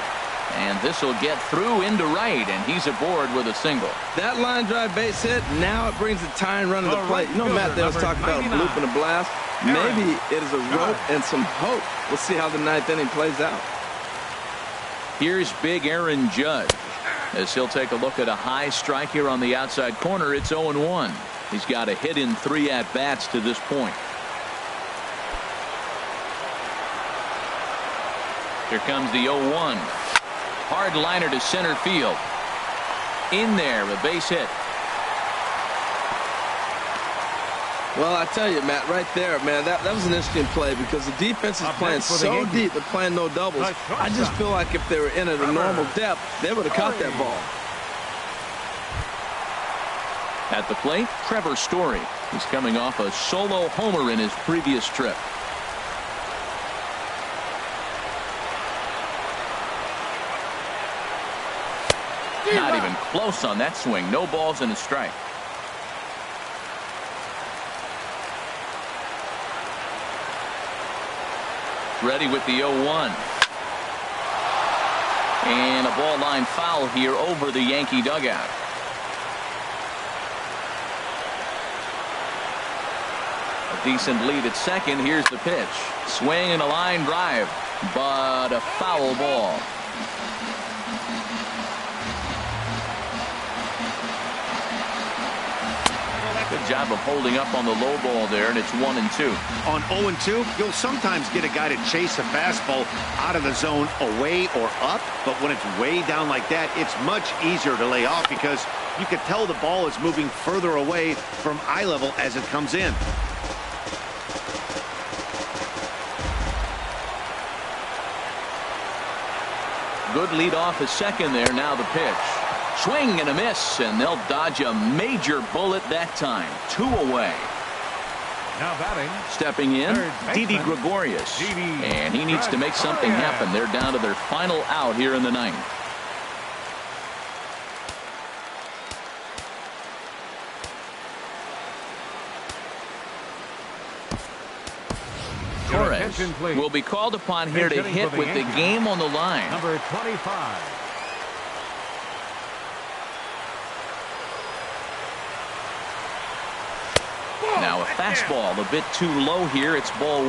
And this will get through into right, and he's aboard with a single. That line drive base hit, now it brings the tying run to the plate. You know, Matt, they was talking about a bloop and a blast. Maybe it is a rope and some hope. We'll see how the 9th inning plays out. Here's big Aaron Judge as he'll take a look at a high strike here on the outside corner. It's 0-1. He's got a hit in 3 at-bats to this point. Here comes the 0-1. Hard liner to center field. In there, a base hit. Well, I tell you, Matt, right there, man, that was an interesting play because the defense is playing so deep, they're playing no doubles. I just feel like if they were in at a normal depth, they would have caught that ball. At the plate, Trevor Story. He's coming off a solo homer in his previous trip. Not even close on that swing. No balls and a strike. Ready with the 0-1. And a ball line foul here over the Yankee dugout. A decent lead at second. Here's the pitch. Swing and a line drive, but a foul ball. Good job of holding up on the low ball there, and it's 1-2. On 0-2, you'll sometimes get a guy to chase a fastball out of the zone away or up, but when it's way down like that, it's much easier to lay off because you can tell the ball is moving further away from eye level as it comes in. Good lead off at second there. Now the pitch. Swing and a miss, and they'll dodge a major bullet that time. 2 away. Now batting. Stepping in, Didi Gregorius. And he needs to make something happen. They're down to their final out here in the 9th. Torres will be called upon here to hit with the game on the line. Number 25. Now a fastball a bit too low here. It's ball 1.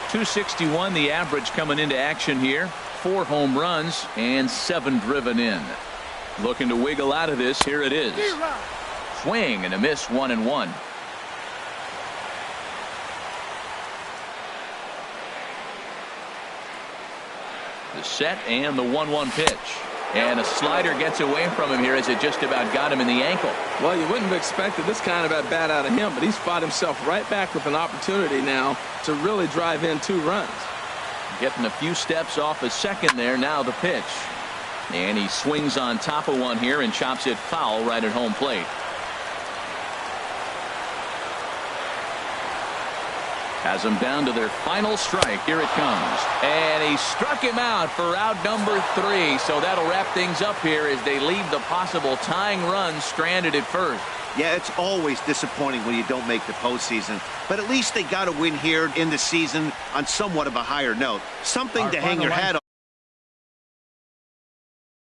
261 the average coming into action here. 4 home runs and 7 driven in. Looking to wiggle out of this. Here it is. Swing and a miss. 1-1. The set and the 1-1 pitch. And a slider gets away from him here as it just about got him in the ankle. Well, you wouldn't have expected this kind of at bat out of him, but he's fought himself right back with an opportunity now to really drive in 2 runs. Getting a few steps off a second there. Now the pitch. And he swings on top of one here and chops it foul right at home plate. Has them down to their final strike. Here it comes. And he struck him out for out number 3. So that'll wrap things up here as they leave the possible tying run stranded at first. Yeah, it's always disappointing when you don't make the postseason. But at least they got a win here in the season on somewhat of a higher note. Something to hang your hat on.